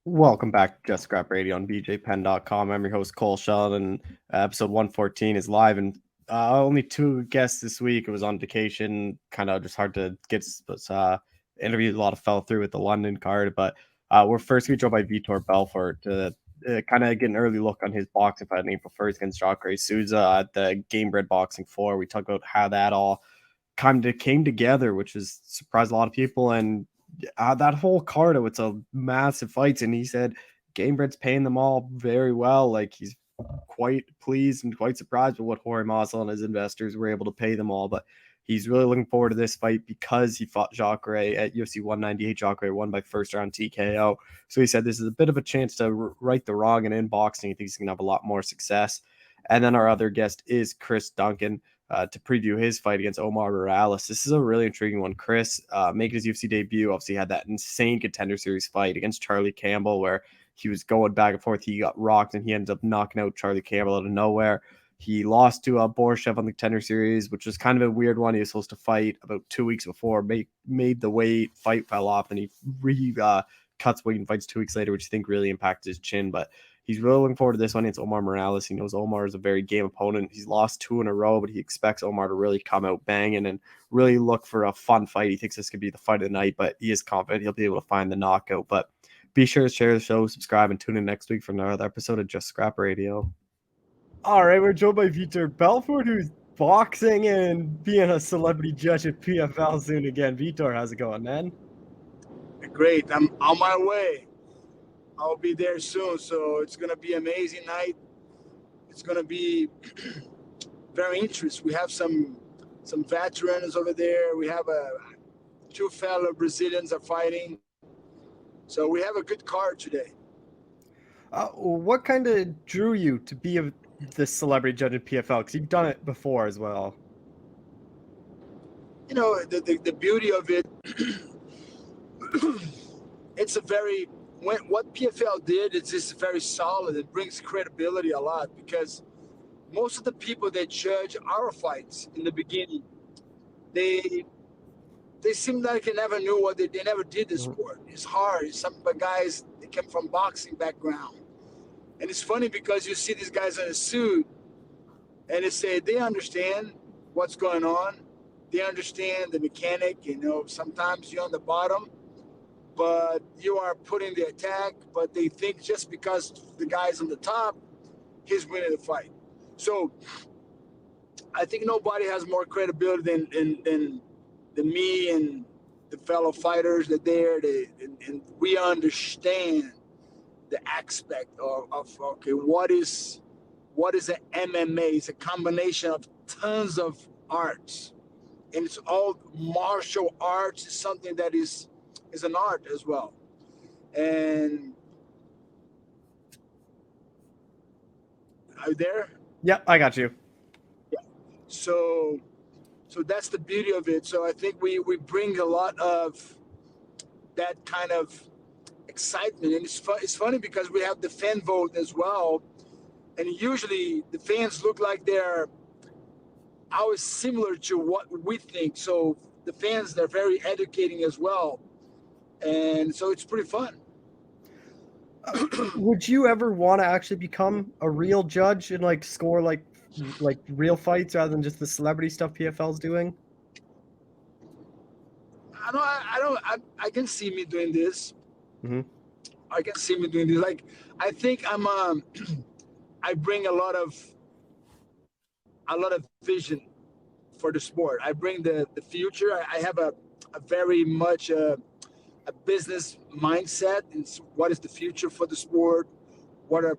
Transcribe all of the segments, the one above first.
Welcome back to Just Scrap Radio on BJPenn.com. I'm your host, Cole Shelton. Episode 114 is live, and only two guests this week. It was on vacation, kind of just hard to get interviews. A lot of fell through with the London card, but we're first joined by Vitor Belfort to kind of get an early look on his boxing fight on April 1st against Jacare Souza at the Game Bred Boxing 4. We talked about how that all kind of came together, which has surprised a lot of people, and that whole card, it's a massive fights, and he said Gamebred's paying them all very well. Like, he's quite pleased and quite surprised with what Jorge Masvidal and his investors were able to pay them all. But he's really looking forward to this fight because he fought Jacare at UFC 198. Jacare won by first round TKO. So he said this is a bit of a chance to right the wrong, and in boxing, he thinks he's going to have a lot more success. And then our other guest is Chris Duncan. To preview his fight against Omar Morales. This is a really intriguing one. Chris, making his UFC debut, obviously had that insane Contender Series fight against Charlie Campbell where he was going back and forth. He got rocked, and he ended up knocking out Charlie Campbell out of nowhere. He lost to Borshev on the Contender Series, which was kind of a weird one. He was supposed to fight about 2 weeks before, made the weight, fight fell off, and he cuts weight and fights 2 weeks later, which I think really impacted his chin. But he's really looking forward to this one. It's Omar Morales. He knows Omar is a very game opponent. He's lost 2 in a row, but he expects Omar to really come out banging and really look for a fun fight. He thinks this could be the fight of the night, but he is confident he'll be able to find the knockout. But be sure to share the show, subscribe, and tune in next week for another episode of Just Scrap Radio. All right, we're joined by Vitor Belfort, who's boxing and being a celebrity judge at PFL soon again. Vitor, how's it going, man? Great. I'm on my way. I'll be there soon, so it's going to be an amazing night. It's going to be very interesting. We have some veterans over there. We have 2 fellow Brazilians are fighting. So we have a good card today. What kind of drew you to be the celebrity judge at PFL? Because you've done it before as well. You know, the beauty of it, it's a very... what PFL did, it's just very solid. It brings credibility a lot because most of the people that judge our fights in the beginning, they seem like they never knew what they never did the sport. It's hard. Some guys, they come from boxing background. And it's funny because you see these guys in a suit and they understand what's going on. They understand the mechanic, sometimes you're on the bottom, but you are putting the attack, but they think just because the guy's on the top, he's winning the fight. So I think nobody has more credibility than me and the fellow fighters that there, and we understand the aspect of okay, what is an MMA? It's a combination of tons of arts, and it's all martial arts. Is something that is an art as well. And are you there? Yeah, I got you. Yeah. So that's the beauty of it. So I think we bring a lot of that kind of excitement, and it's funny because we have the fan vote as well, and usually the fans look like they're always similar to what we think. So the fans, they're very educating as well. And so it's pretty fun. Would you ever want to actually become a real judge and score like real fights rather than just the celebrity stuff PFL's doing? I can see me doing this. Mm-hmm. I can see me doing this. Like, I think I bring a lot of vision for the sport. I bring the future. I have a very much a business mindset. It's what is the future for the sport? What are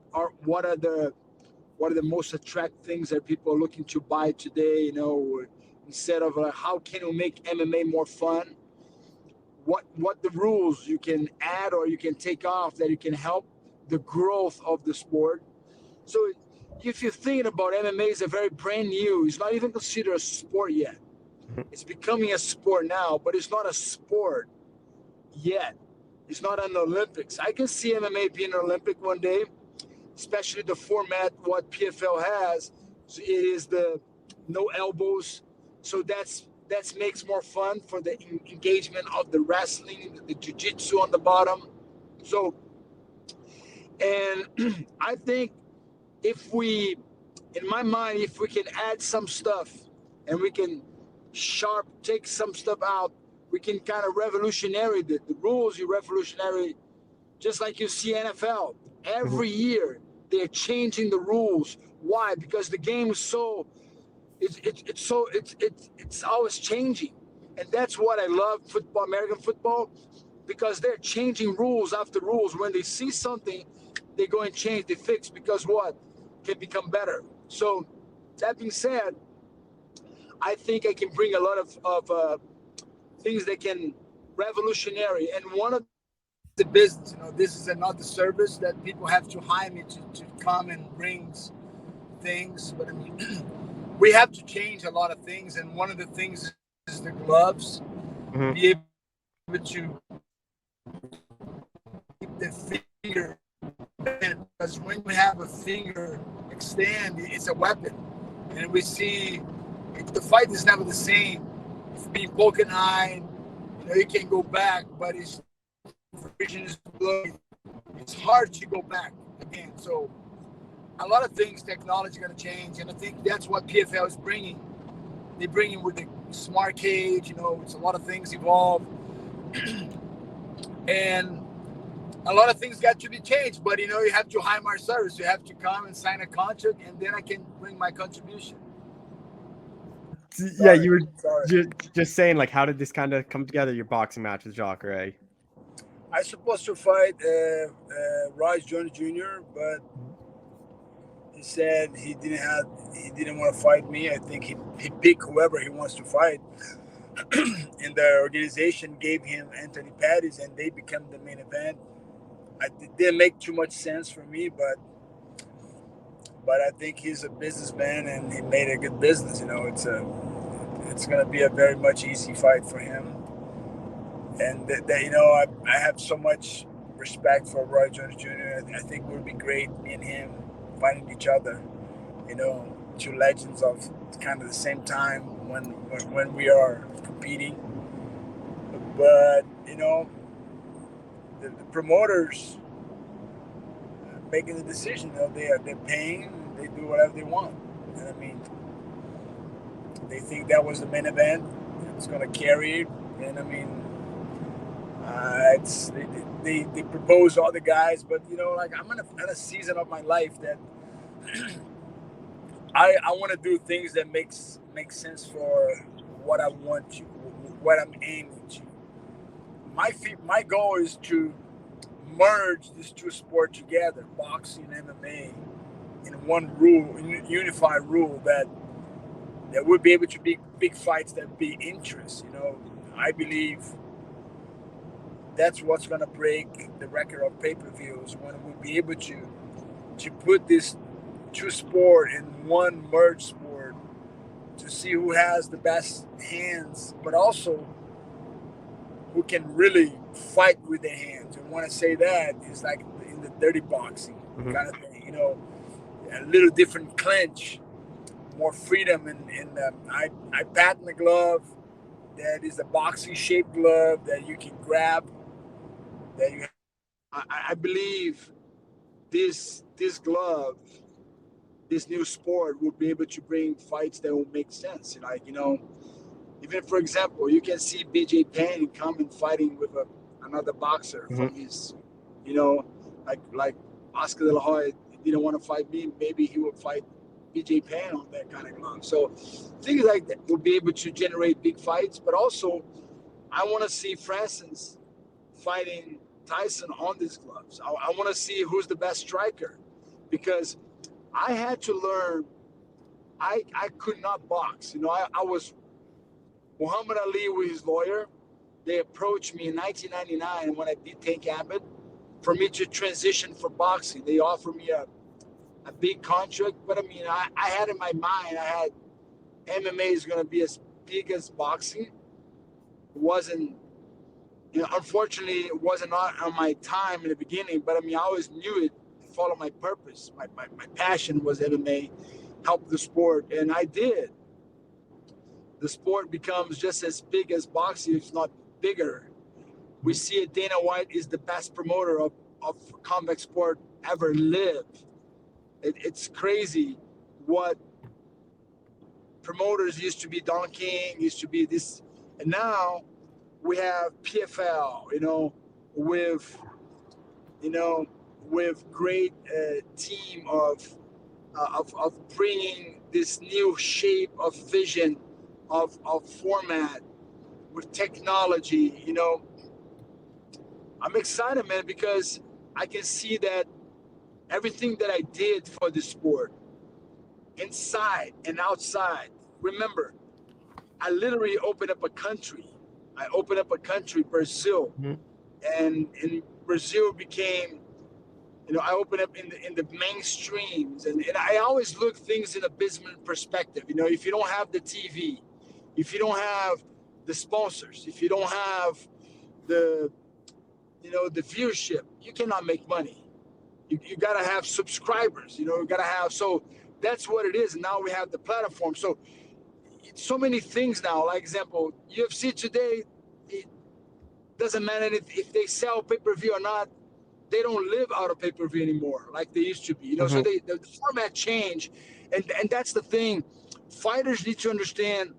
the most attractive things that people are looking to buy today? Instead of how can we make MMA more fun? What the rules you can add or you can take off that you can help the growth of the sport. So if you're thinking about MMA, it's a very brand new. It's not even considered a sport yet. It's becoming a sport now, but it's not a sport yet. It's not an Olympics. I can see MMA being an Olympic one day, especially the format what PFL has. So it is the no elbows. So that makes more fun for the engagement of the wrestling, the jiu-jitsu on the bottom. So And I think if we, in my mind, if we can add some stuff and we can take some stuff out, we can kind of revolutionary the rules. You revolutionary, just like you see NFL Mhm. every year. They're changing the rules. Why? Because the game is so it's always changing, and that's what I love football, American football, because they're changing rules after rules. When they see something, they go and change, they fix, because what can become better. So that being said, I think I can bring a lot of things that can revolutionary. And one of the business, this is another service that people have to hire me to come and bring things. But I mean, we have to change a lot of things, and one of the things is the gloves. Mhm. Be able to keep the finger, because when you have a finger extend, it's a weapon, and we see the fight is never the same. It's being broken eye, you can't go back, but his vision is blurry. It's hard to go back again. So a lot of things, technology going to change, and I think that's what PFL is bringing. They bring in with the smart cage, it's a lot of things evolved, and a lot of things got to be changed. But you have to hire my service. You have to come and sign a contract, and then I can bring my contribution. Yeah, Sorry, you were sorry. just saying, like, how did this kind of come together? Your boxing match with Jacare? I supposed to fight Rice Jones Jr., but he said he didn't want to fight me. I think he picked whoever he wants to fight, and the organization gave him Anthony Pettis, and they become the main event. It didn't make too much sense for me, but I think he's a businessman and he made a good business. It's gonna be a very much easy fight for him, and I have so much respect for Roy Jones Jr. I think it would be great, me and him fighting each other. Two legends of kind of the same time when we are competing. But the promoters making the decision. They're paying. They do whatever they want. And I mean, they think that was the main event. It's going to carry it. And I mean, they propose all the guys, but like I'm in a season of my life that I want to do things that make sense for what I want to, what I'm aiming to. My goal is to merge these two sports together, boxing and MMA, in one rule, unified rule that would be able to be big fights that be interest. I believe that's what's going to break the record of pay-per-views, when we'll be able to put this two sport in one merged sport, to see who has the best hands, but also who can really fight with their hands. And when I say that, it's like in the dirty boxing Mhm. kind of thing, a little different clinch, more freedom. And I patent the glove that is a boxing shaped glove that you can grab. That you, I believe this glove, this new sport will be able to bring fights that will make sense. Even for example, you can see BJ Penn come and fighting with another boxer Mhm. from his, you know, like Oscar De La Hoya didn't want to fight me. Maybe he would fight BJ Penn on that kind of glove. So things like that will be able to generate big fights. But also, I want to see Francis fighting Tyson on these gloves. I want to see who's the best striker, because I had to learn. I could not box. I was Muhammad Ali with his lawyer. They approached me in 1999 when I beat Tank Abbott for me to transition for boxing. They offered me a big contract, but I mean, I had in my mind, I had MMA is going to be as big as boxing. It wasn't, unfortunately, it wasn't on my time in the beginning, but I mean, I always knew it, follow my purpose. My passion was MMA, help the sport, and I did. The sport becomes just as big as boxing, if not bigger. We see it. Dana White is the best promoter of of combat sport ever lived. It's crazy what promoters used to be. Duncan used to be this, and now we have PFL. With with great team of bringing this new shape of vision of format with technology. I'm excited, man, because I can see that everything that I did for the sport, inside and outside. Remember, I literally opened up a country. I opened up a country, Brazil, Mhm. and in Brazil became, I opened up in the mainstreams, and I always look things in a business perspective. If you don't have the TV, if you don't have the sponsors, if you don't have the the viewership, you cannot make money. You gotta have subscribers. You gotta have. So that's what it is. And now we have the platform. So many things now. Like example, UFC today, it doesn't matter if they sell pay-per-view or not. They don't live out of pay-per-view anymore like they used to be. So Mhm. the format changed, and that's the thing. Fighters need to understand,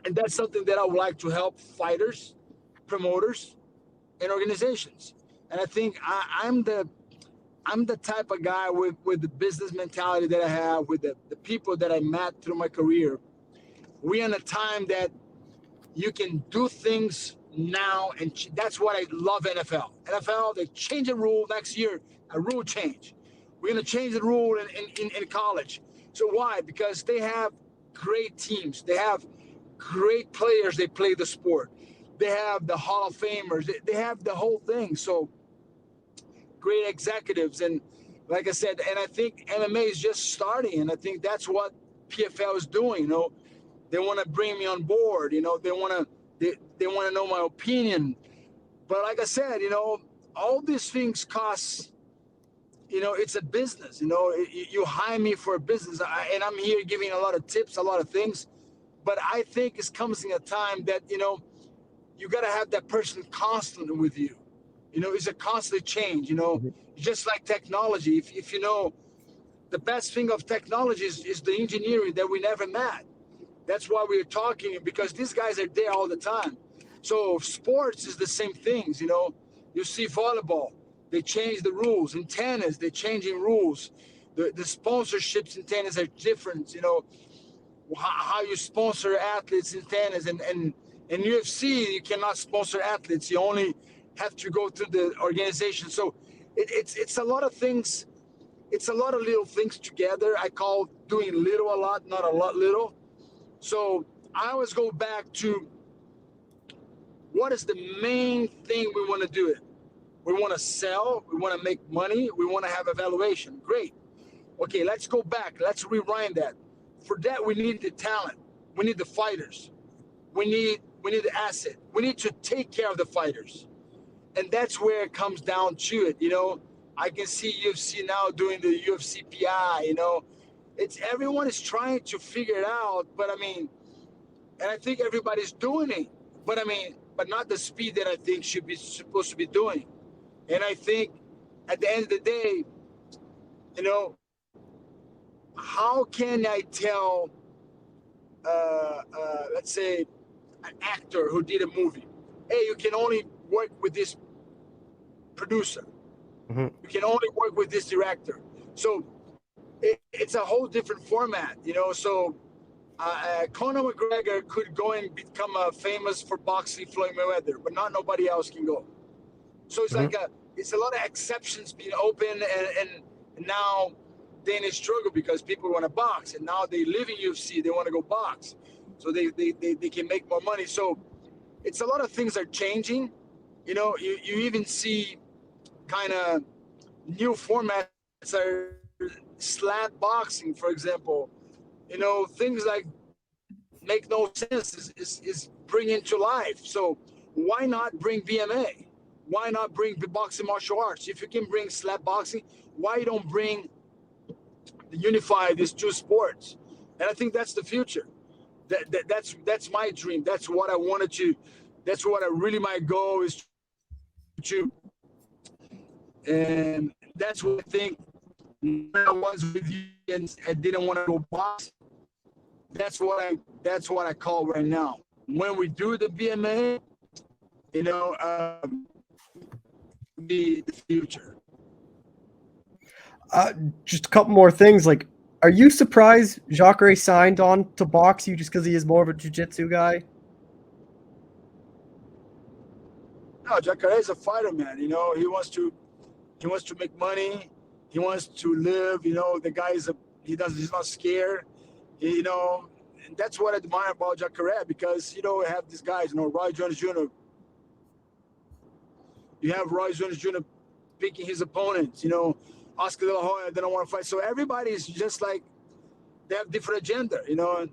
and that's something that I would like to help fighters, promoters, and organizations. And I think I'm the type of guy with the business mentality that I have, with the people that I met through my career. We're in a time that you can do things now, and that's what I love. NFL, they change a rule next year, a rule change. We're going to change the rule in college. So why? Because they have great teams. They have great players. They play the sport. They have the Hall of Famers. They have the whole thing. So great executives. And like I said, and I think MMA is just starting. And I think that's what PFL is doing. They want to bring me on board. They want to they want to know my opinion. But like I said, all these things cost. It's a business. You hire me for a business, and I'm here giving a lot of tips, a lot of things. But I think it comes in a time that you got to have that person constantly with you. It's a constant change. Mhm. Just like technology. If the best thing of technology is the engineering that we never met. That's why we're talking, because these guys are there all the time. So sports is the same things. You see volleyball, they change the rules. In tennis, they're changing rules. The sponsorships in tennis are different. How you sponsor athletes in tennis, and in UFC you cannot sponsor athletes. You only have to go through the organization. So it's a lot of things. It's a lot of little things together. I call doing little a lot, not a lot little. So I always go back to what is the main thing we want to do it. We want to sell. We want to make money. We want to have evaluation. Great. Okay, let's go back. Let's rewind that. For that, we need the talent. We need the fighters. We need the asset. We need to take care of the fighters. And that's where it comes down to it. I can see UFC now doing the UFC PI. It's everyone is trying to figure it out. But and I think everybody's doing it. But not the speed that I think should be supposed to be doing. And I think at the end of the day, how can I tell, let's say, an actor who did a movie, hey, you can only work with this producer. Mhm. You can only work with this director. So it's a whole different format. So Conor McGregor could go and become famous for boxing Floyd Mayweather, but not nobody else can go. So it's Mhm. it's a lot of exceptions being open, and now they struggle because people want to box, and now they live in UFC, they want to go box, so they can make more money. So it's a lot of things are changing. You even see kind of new formats are slap boxing, for example. Things like make no sense is bringing to life. So why not bring BMA? Why not bring the boxing martial arts? If you can bring slap boxing, why you don't bring unify these two sports? And I think that's the future. That's my dream. That's what I wanted to. That's what I really my goal is to And that's what I think. When I was with you and I didn't want to go box, that's what I call right now. When we do the BMA, you know, the future. Just a couple more things. Like, are you surprised Jacare signed on to box you just because he is more of a jiu-jitsu guy? No, Jacare is a fighter, man. You know, he wants to make money. He wants to live. You know, the guy he's not scared. You know, and that's what I admire about Jacare, because you know, we have these guys. You know, Roy Jones Jr. You have Roy Jones Jr. picking his opponents. You know, Oscar De La Hoya didn't want to fight. So everybody's just like, they have different agenda. You know,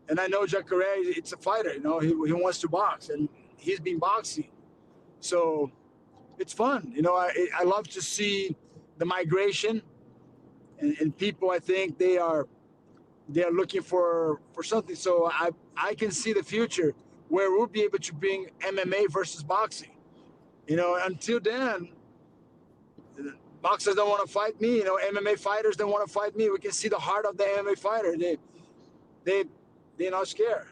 and I know Jacare, it's a fighter. You know, he wants to box, and he's been boxing. So it's fun. You know, I love to see the migration, and people, I think they are looking for something. So I can see the future where we'll be able to bring MMA versus boxing. You know, until then, boxers don't want to fight me. You know, MMA fighters don't want to fight me. We can see the heart of the MMA fighter. They're not scared.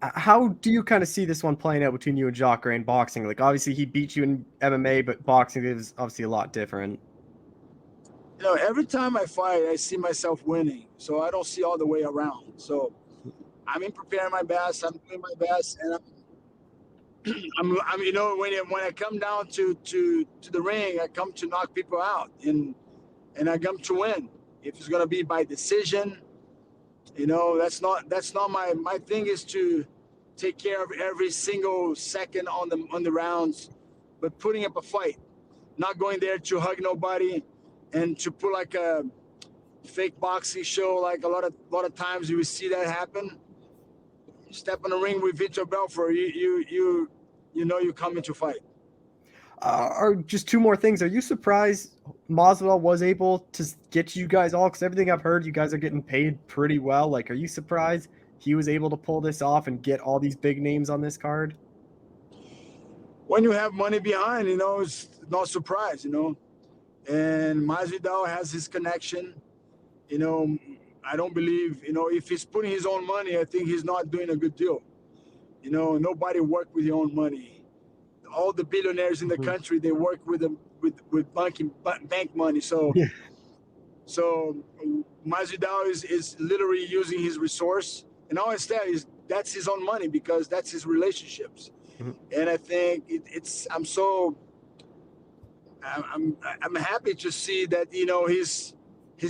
How do you kind of see this one playing out between you and Jacare in boxing? Like, obviously he beat you in MMA, but boxing is obviously a lot different. You know, every time I fight, I see myself winning. So I don't see all the way around. So I'm preparing my best. I'm doing my best, and I'm you know, when I come down to the ring, I come to knock people out, and I come to win. If it's gonna be by decision, you know, that's not my thing. Is to take care of every single second on the rounds, but putting up a fight, not going there to hug nobody, and to put like a fake boxing show. Like a lot of times you will see that happen. You step in the ring with Vitor Belfort, you know you're coming to fight. Or just two more things. Are you surprised Masvidal was able to get you guys all? Because everything I've heard, you guys are getting paid pretty well. Like, are you surprised he was able to pull this off and get all these big names on this card? When you have money behind, you know, it's not surprise, you know. And Masvidal has his connection. You know, I don't believe, you know, if he's putting his own money, I think he's not doing a good deal. You know, nobody work with your own money. All the billionaires in the country, they work with them with bank money. So Yeah. so Masvidal is literally using his resource, and all I said is that's his own money, because that's his relationships. And I think I'm happy to see that, you know, he's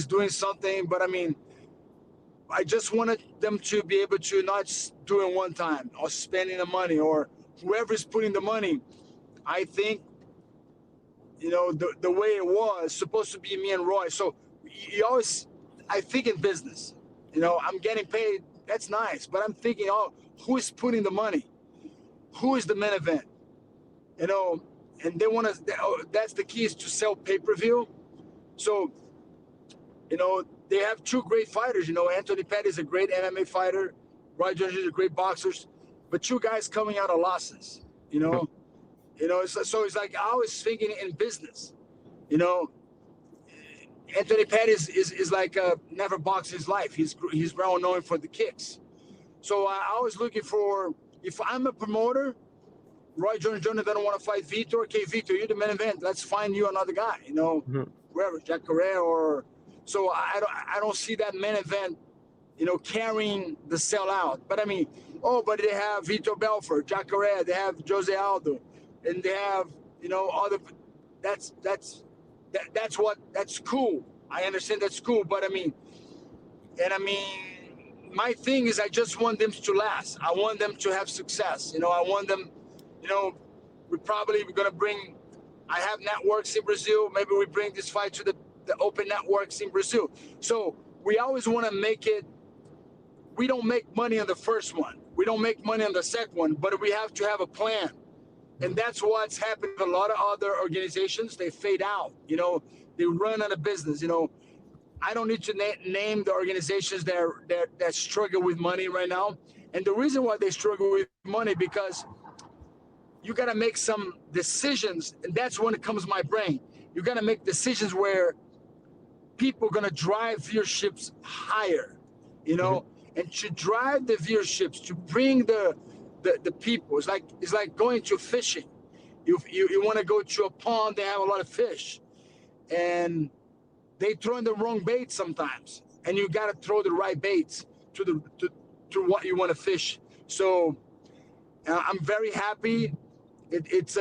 doing something. But I mean, I just wanted them to be able to not do it one time, or spending the money, or whoever's putting the money. I think, you know, the way it was supposed to be me and Roy. So you always, I think in business, you know, I'm getting paid. That's nice, but I'm thinking, oh, who is putting the money? Who is the main event? You know, and they want to. That's the key, is to sell pay-per-view. So, you know, they have two great fighters. You know, Anthony Pettis is a great MMA fighter. Roy Jones is a great boxer, but two guys coming out of losses. You know, so it's like I was thinking in business. You know, Anthony Pettis is like never boxed his life. He's well known for the kicks. So I was looking for, if I'm a promoter, Roy Jones Jr. doesn't want to fight Vitor. Okay, Vitor, you're the main event. Let's find you another guy. You know, wherever, Jacare or. So I don't see that main event, you know, carrying the sellout. But I mean, but they have Vitor Belfort, Jacare, they have Jose Aldo, and they have, you know, other. That's cool. I understand that's cool, but I mean, my thing is, I just want them to last. I want them to have success. You know, I want them. You know, we're gonna bring. I have networks in Brazil. Maybe we bring this fight to the open networks in Brazil. So we always want to make it. We don't make money on the first one. We don't make money on the second one, but we have to have a plan. And that's what's happened with a lot of other organizations. They fade out, you know, they run out of business. You know, I don't need to name the organizations that struggle with money right now. And the reason why they struggle with money, because you got to make some decisions, and that's when it comes to my brain. You got to make decisions where people are going to drive viewerships higher, you know, and to drive the viewerships, to bring the people. It's like going to fishing. You want to go to a pond, they have a lot of fish, and they throw in the wrong bait sometimes, and you got to throw the right baits to what you want to fish. So I'm very happy. It's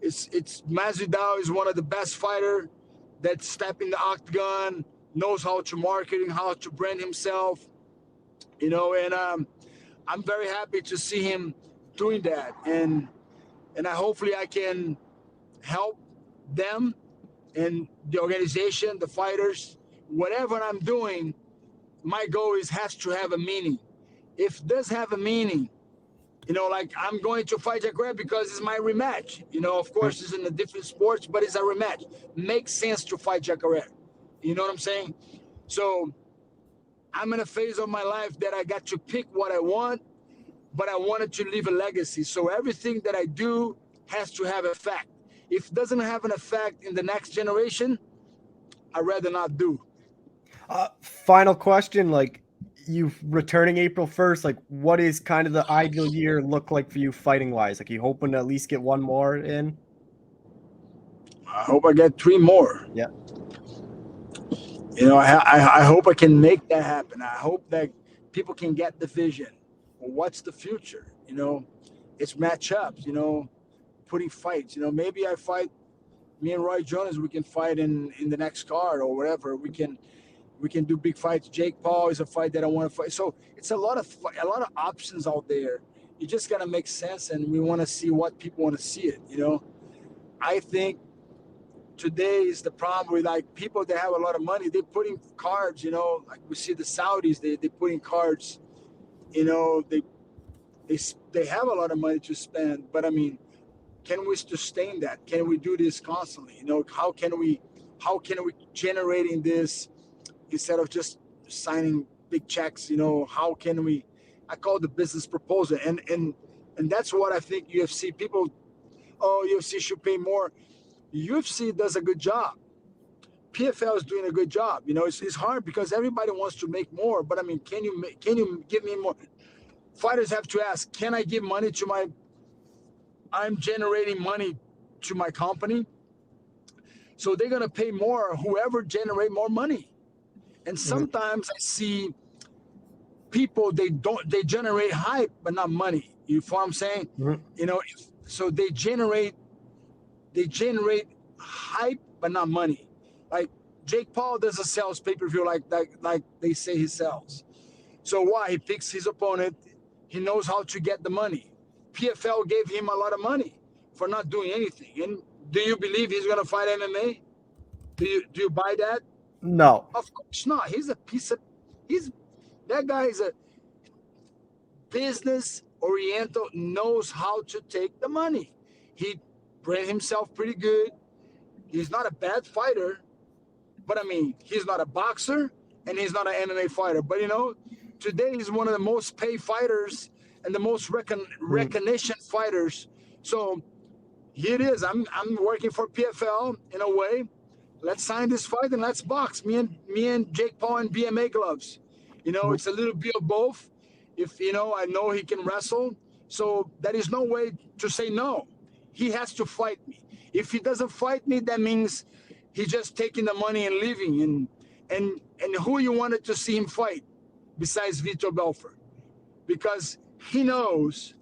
Masvidal is one of the best fighter that step in the octagon, knows how to marketing, how to brand himself, you know, and I'm very happy to see him doing that, and hopefully I can help them and the organization, the fighters, whatever I'm doing. My goal has to have a meaning. If it does have a meaning, you know, like I'm going to fight Jacare because it's my rematch. You know, of course, it's in a different sports, but it's a rematch. Makes sense to fight Jacare. You know what I'm saying? So I'm in a phase of my life that I got to pick what I want, but I wanted to leave a legacy. So everything that I do has to have effect. If it doesn't have an effect in the next generation, I'd rather not do. Final question, like, you returning April 1st, like, what is kind of the ideal year look like for you fighting wise? Like, you hoping to at least get one more in? I hope I get 3 more. Yeah. You know, I hope I can make that happen. I hope that people can get the vision. What's the future? You know, it's matchups, you know, putting fights. You know, maybe I fight, me and Roy Jones, we can fight in the next card or whatever. We can do big fights. Jake Paul is a fight that I want to fight. So it's a lot of options out there. You just got to make sense, and we want to see what people want to see it, you know. I think today is the problem with, like, people that have a lot of money, they're putting cards, you know, like we see the Saudis, they putting cards, you know, they have a lot of money to spend, but I mean, can we sustain that? Can we do this constantly? You know, how can we generating this instead of just signing big checks? You know, how can we? I call it the business proposal, and that's what I think UFC people. Oh, UFC should pay more. UFC does a good job. PFL is doing a good job. You know, it's hard because everybody wants to make more. But I mean, can you give me more? Fighters have to ask, can I give money to my? I'm generating money to my company, so they're gonna pay more. Whoever generate more money, and sometimes I see people they generate hype but not money. You know what I'm saying? You know, so they generate hype but not money. Like Jake Paul doesn't sell pay-per-view like they say he sells. So why? He picks his opponent. He knows how to get the money. PFL gave him a lot of money for not doing anything. And do you believe he's gonna fight MMA? Do you buy that? No. Of course not. That guy is a business oriental, knows how to take the money. He brand himself pretty good. He's not a bad fighter, but I mean, he's not a boxer and he's not an MMA fighter. But you know, today he's one of the most paid fighters and the most recognition fighters. So here it is. I'm working for PFL in a way. Let's sign this fight and let's box. Me and Jake Paul in BMA gloves. You know, it's a little bit of both. If you know, I know he can wrestle, so there is no way to say no. He has to fight me. If he doesn't fight me, that means he's just taking the money and leaving. And who you wanted to see him fight besides Vitor Belfort? Because he knows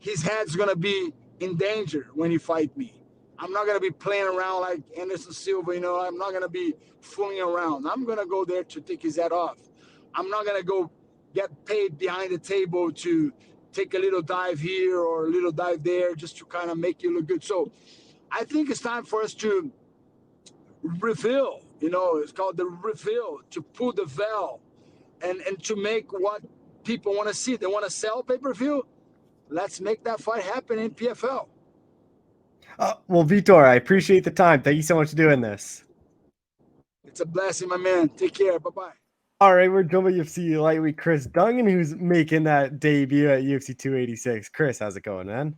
his head's gonna be in danger when he fight me. I'm not gonna be playing around like Anderson Silva, you know. I'm not gonna be fooling around. I'm gonna go there to take his head off. I'm not gonna go get paid behind the table to take a little dive here or a little dive there just to kind of make you look good. So I think it's time for us to reveal, you know, it's called the reveal, to pull the veil and to make what people want to see. They want to sell pay-per-view. Let's make that fight happen in PFL. Well, Vitor, I appreciate the time. Thank you so much for doing this. It's a blessing, my man. Take care. Bye-bye. All right, we're joined by UFC lightweight Chris Duncan, who's making that debut at UFC 286. Chris, how's it going, man?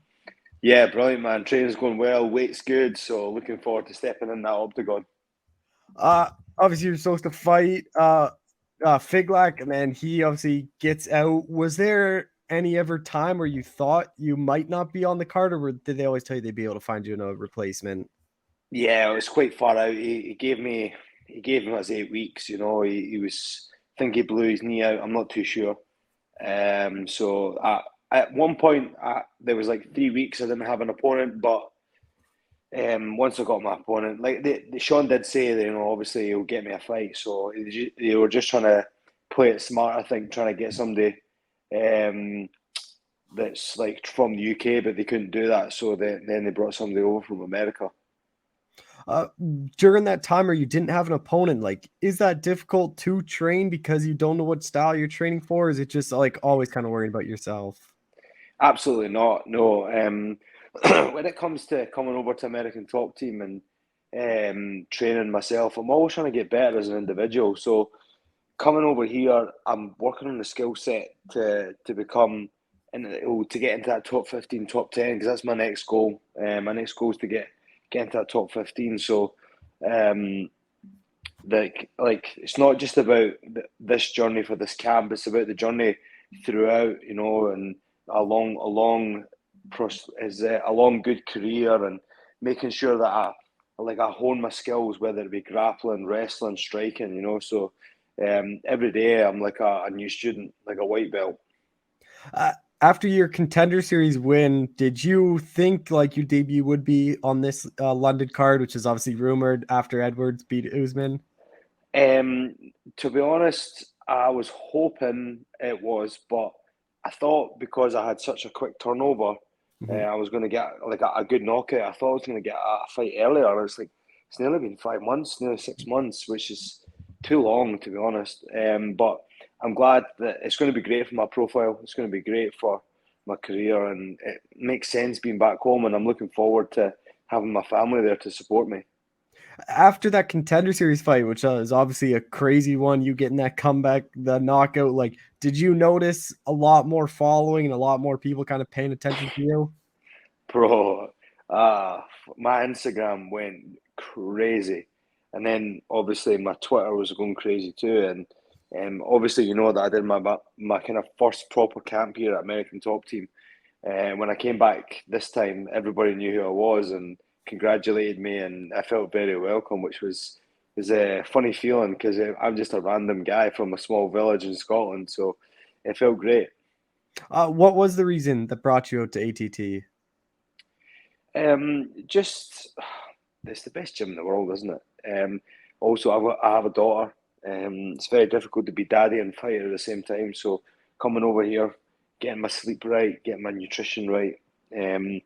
Yeah, brilliant, man. Training's going well, weight's good, so looking forward to stepping in that octagon. Obviously you're supposed to fight Figlak, and then he obviously gets out. Was there any ever time where you thought you might not be on the card, or did they always tell you they'd be able to find you a replacement? Yeah, it was quite far out. He gave him us 8 weeks. He was I think he blew his knee out. I'm not too sure. So at one point there was like 3 weeks I didn't have an opponent, but once I got my opponent, like Sean did say that, obviously he'll get me a fight. So they were just trying to play it smart. I think trying to get somebody um, that's like from the UK, but they couldn't do that. So then they brought somebody over from America. Uh, During that time where you didn't have an opponent, like, is that difficult to train because you don't know what style you're training for? Or is it just like always kind of worrying about yourself? Absolutely not. No. When it comes to coming over to American Top Team and training myself, I'm always trying to get better as an individual. So coming over here, I'm working on the skill set to become and to get into that top 15, top 10, because that's my next goal. My next goal is to get into that top 15. So um, like it's not just about this journey for this camp. It's about the journey throughout, and a long is a long good career, and making sure that I hone my skills, whether it be grappling, wrestling, striking. So every day I'm like a new student, like a white belt. Uh, After your contender series win, did you think like your debut would be on this London card, which is obviously rumored after Edwards beat Usman? Um, to be honest, I was hoping it was, but I thought because I had such a quick turnover, Mhm. I was going to get like a good knockout. I thought I was going to get a fight earlier. And it's like it's nearly been 5 months, nearly 6 months, which is too long to be honest. But I'm glad that it's going to be great for my profile. It's going to be great for my career, and it makes sense being back home. And I'm looking forward to having my family there to support me. After that contender series fight, which is obviously a crazy one, you getting that comeback, the knockout, like, did you notice a lot more following and a lot more people kind of paying attention to you? Bro, my Instagram went crazy, and then obviously my Twitter was going crazy too. And obviously, that I did my kind of first proper camp here at American Top Team. And when I came back this time, everybody knew who I was and congratulated me, and I felt very welcome, which was a funny feeling because I'm just a random guy from a small village in Scotland, so it felt great. What was the reason that brought you out to ATT? Just it's the best gym in the world, isn't it? Also, I have a daughter. It's very difficult to be daddy and fighter at the same time. So coming over here, getting my sleep right, getting my nutrition right, um,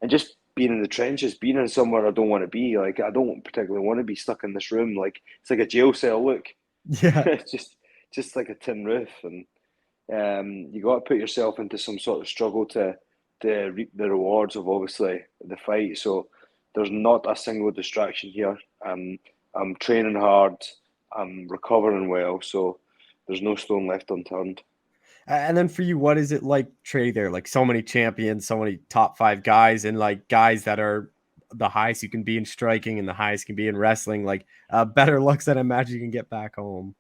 and just being in the trenches, being in somewhere I don't want to be. Like I don't particularly want to be stuck in this room. Like it's like a jail cell. Look, Yeah. it's just like a tin roof, and you got to put yourself into some sort of struggle to reap the rewards of obviously the fight. So there's not a single distraction here. I'm training hard. I'm recovering well. So there's no stone left unturned. And then for you, what is it like training there? Like so many champions, so many top five guys, and like guys that are the highest you can be in striking and the highest you can be in wrestling. Like better looks than I imagine you can get back home.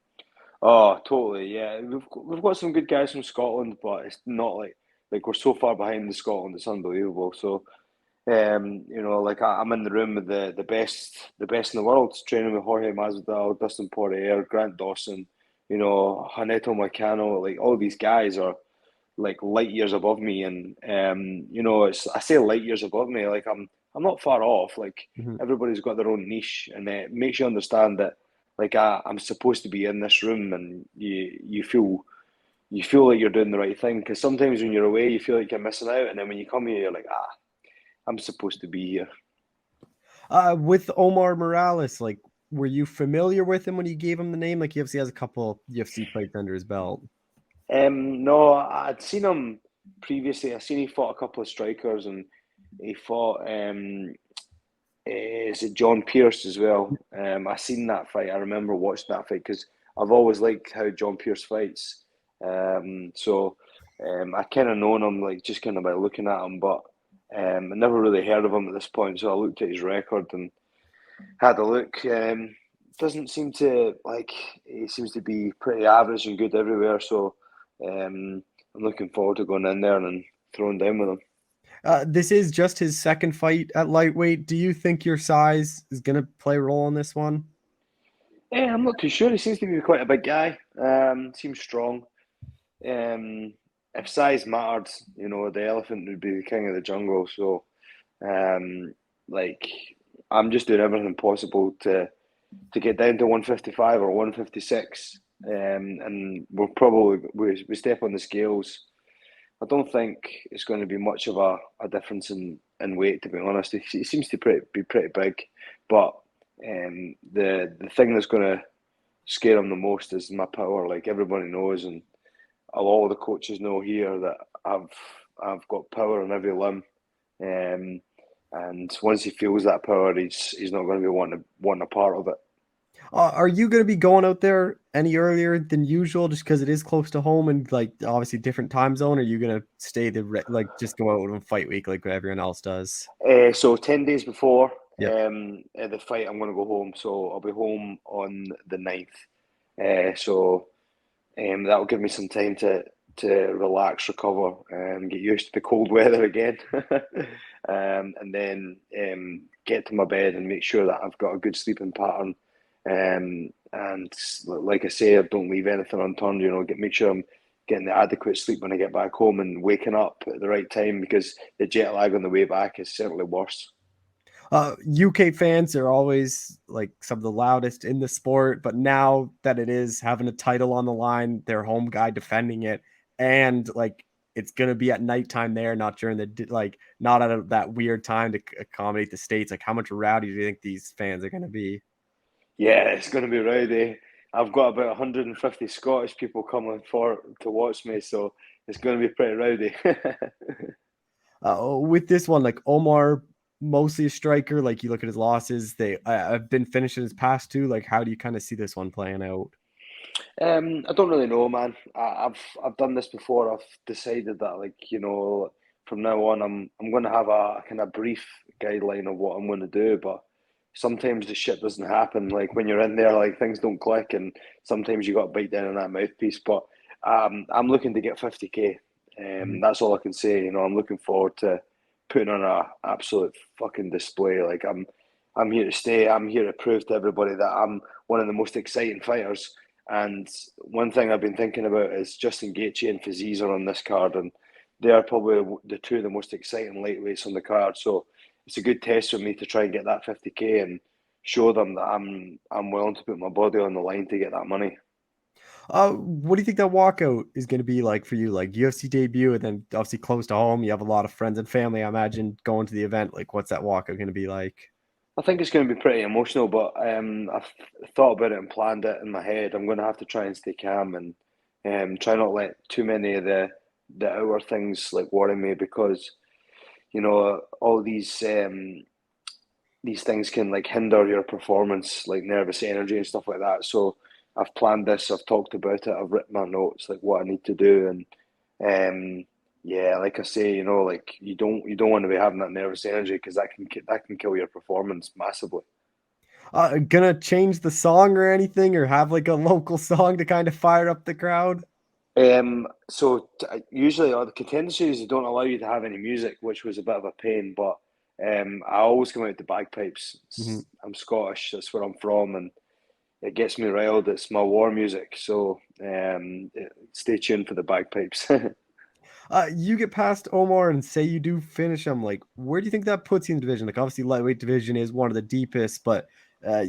Oh, totally. Yeah, we've got some good guys from Scotland, but it's not like we're so far behind the Scotland. It's unbelievable. So like I'm in the room with the best in the world, training with Jorge Masvidal, Dustin Poirier, Grant Dawson, Haneto Moicano. Like all these guys are like light years above me, and it's I say light years above me. Like I'm not far off. Like Mhm. everybody's got their own niche, and it makes you understand that like I'm supposed to be in this room, and you feel like you're doing the right thing. Because sometimes when you're away, you feel like you're missing out, and then when you come here, you're like, I'm supposed to be here. With Omar Morales, like, were you familiar with him when you gave him the name? Like, he obviously has a couple UFC fights under his belt. No, I'd seen him previously. I seen he fought a couple of strikers, and he fought is it John Pierce as well. I seen that fight. I remember watching that fight because I've always liked how John Pierce fights. So I kind of known him like just kind of by looking at him, but I never really heard of him at this point, so I looked at his record and had a look. Doesn't seem to he seems to be pretty average and good everywhere. So I'm looking forward to going in there and throwing down with him. This is just his second fight at lightweight. Do you think your size is going to play a role in this one? Yeah, I'm not too sure. He seems to be quite a big guy. Seems strong. If size mattered, the elephant would be the king of the jungle. So, I'm just doing everything possible to get down to 155 or 156. And we step on the scales. I don't think it's going to be much of a difference in weight, to be honest. He seems to be pretty big, but the thing that's going to scare him the most is my power. Like everybody knows, and a lot of the coaches know here that I've got power in every limb. And once he feels that power, he's not going to be wanting a part of it. Are you going to be going out there any earlier than usual just because it is close to home and obviously different time zone? Or are you going to stay just go out on fight week like everyone else does? So 10 days before Yep. the fight, I'm going to go home. So I'll be home on the 9th. So that'll give me some time to relax, recover, and get used to the cold weather again, and then get to my bed and make sure that I've got a good sleeping pattern. And like I say, I don't leave anything unturned. Make sure I'm getting the adequate sleep when I get back home and waking up at the right time, because the jet lag on the way back is certainly worse. UK fans are always some of the loudest in the sport, but now that it is having a title on the line, their home guy defending it, and it's gonna be at nighttime there, not during the not at that weird time to accommodate the states. How much rowdy do you think these fans are gonna be? Yeah, it's going to be rowdy. I've got about 150 Scottish people coming to watch me, so it's going to be pretty rowdy. With this one, Omar, mostly a striker. You look at his losses; they have been finishing his past two. How do you kind of see this one playing out? I don't really know, man. I've done this before. I've decided that from now on I'm going to have a kind of brief guideline of what I'm going to do, but sometimes the shit doesn't happen. Like when you're in there, things don't click, and sometimes you got to bite down on that mouthpiece. But I'm looking to get 50K. That's all I can say. I'm looking forward to putting on a absolute fucking display. I'm here to stay. I'm here to prove to everybody that I'm one of the most exciting fighters. And one thing I've been thinking about is Justin Gaethje and Fiziev are on this card, and they are probably the two of the most exciting lightweights on the card. So it's a good test for me to try and get that 50K and show them that I'm willing to put my body on the line to get that money. What do you think that walkout is going to be like for you? UFC debut, and then obviously close to home. You have a lot of friends and family, I imagine, going to the event. What's that walkout going to be like? I think it's going to be pretty emotional, but I've thought about it and planned it in my head. I'm going to have to try and stay calm and try not let too many of the outer things worry me, because all these things can hinder your performance, like nervous energy and stuff like that. So I've planned this. I've talked about it. I've written my notes, what I need to do, and yeah, like I say, you don't want to be having that nervous energy, because that can kill your performance massively. Gonna change the song or anything, or have a local song to kind of fire up the crowd? Usually all the contender series, they don't allow you to have any music, which was a bit of a pain, but I always come out to bagpipes. Mm-hmm. I'm Scottish, that's where I'm from, and it gets me riled. It's my war music, so stay tuned for the bagpipes. You get past Omar and say you do finish him. Where do you think that puts you in the division? Obviously, lightweight division is one of the deepest, but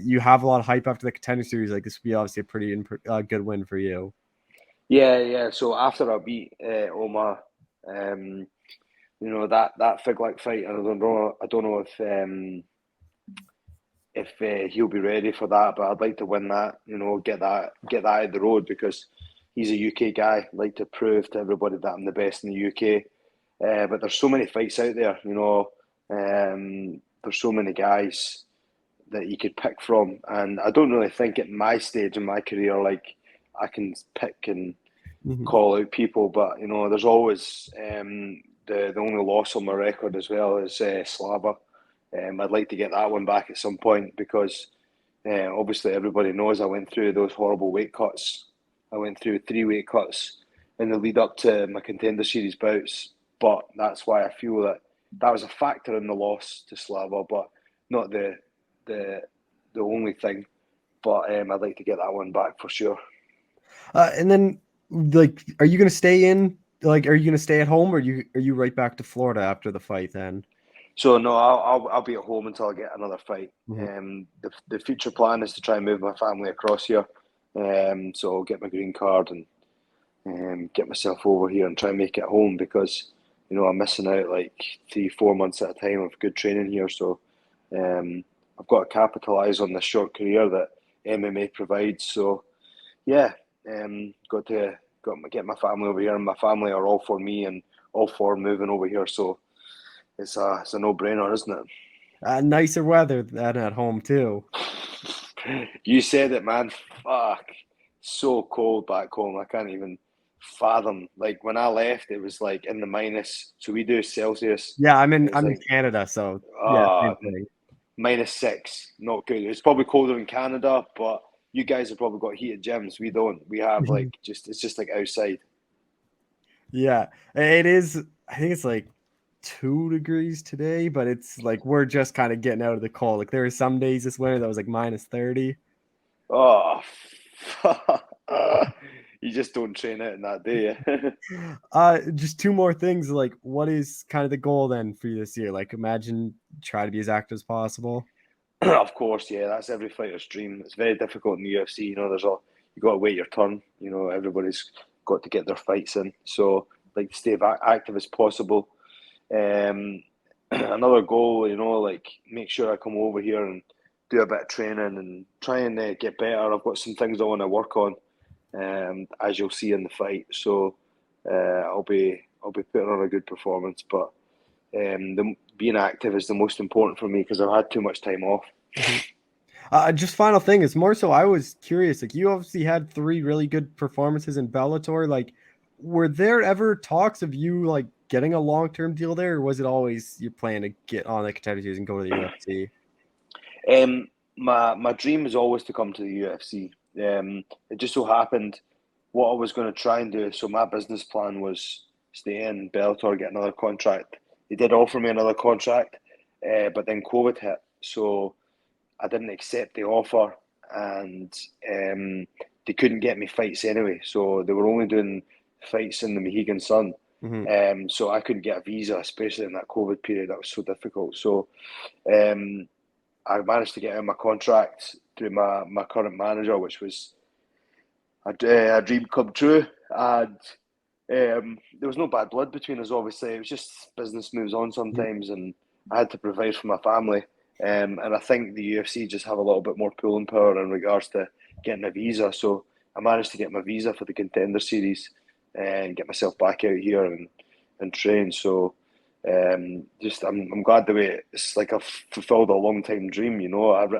you have a lot of hype after the contender series. This would be obviously a pretty good win for you. Yeah. So after I beat Omar, that Fig Lick fight, and I don't know if he'll be ready for that, but I'd like to win that. Get that out of the road, because he's a UK guy. I'd like to prove to everybody that I'm the best in the UK. But there's so many fights out there. There's so many guys that you could pick from, and I don't really think at my stage in my career I can pick and call out people, but there's always the only loss on my record as well is Slava. I'd like to get that one back at some point because obviously everybody knows I went through those horrible weight cuts. I went through 3 weight cuts in the lead up to my Contender Series bouts, but that's why I feel that was a factor in the loss to Slava, but not the only thing. But I'd like to get that one back for sure. And then, like, are you gonna stay in? Like, are you gonna stay at home, or are you right back to Florida after the fight then? So no, I'll be at home until I get another fight. Mm-hmm. The future plan is to try and move my family across here. So I'll get my green card and get myself over here and try and make it home because I'm missing out like 3-4 months at a time of good training here. So I've got to capitalise on this short career that MMA provides. So yeah, got to get my family over here, and my family are all for me and all for moving over here. So it's a no-brainer, isn't it? Nicer weather than at home too. You said it, man. Fuck, so cold back home. I can't even fathom. Like when I left, it was like in the minus. So we do Celsius. Yeah, I'm in like, Canada, so yeah, same thing. -6, not good. It's probably colder in Canada, but you guys have probably got heated gyms. We don't. We have like it's just like outside. Yeah, it is. I think it's like 2 degrees today, but it's like we're just kind of getting out of the cold. Like there were some days this winter that was like -30. Oh, you just don't train out in that day. Just 2 more things. Like, what is kind of the goal then for you this year? Like, imagine try to be as active as possible. Of course, yeah, that's every fighter's dream. It's very difficult in the UFC. You got to wait your turn. Everybody's got to get their fights in. So, like to stay active as possible. Another goal, like make sure I come over here and do a bit of training and try and get better. I've got some things I want to work on, as you'll see in the fight. So, I'll be putting on a good performance, but. Being active is the most important for me because I've had too much time off. Just final thing is more so I was curious. Like you obviously had 3 really good performances in Bellator. Like, were there ever talks of you like getting a long-term deal there, or was it always your plan to get on the Contender Series and go to the UFC? My dream is always to come to the UFC. It just so happened what I was going to try and do. So my business plan was stay in Bellator, get another contract. They did offer me another contract, but then COVID hit, so I didn't accept the offer, and they couldn't get me fights anyway. So they were only doing fights in the Mohegan Sun, so I couldn't get a visa, especially in that COVID period. That was so difficult. So I managed to get out my contract through my current manager, which was a dream come true, and there was no bad blood between us, obviously. It was just business moves on sometimes, and I had to provide for my family. And I think the UFC just have a little bit more pulling power in regards to getting a visa. So I managed to get my visa for the Contender Series and get myself back out here and train. So I'm glad the way it's like I've fulfilled a long time dream. I've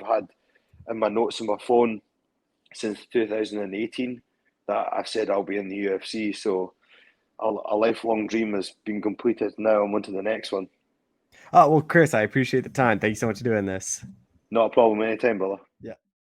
had in my notes on my phone since 2018 that I've said I'll be in the UFC. So a lifelong dream has been completed. Now I'm on to the next one. Oh, well, Chris, I appreciate the time. Thank you so much for doing this. Not a problem anytime, brother. Yeah.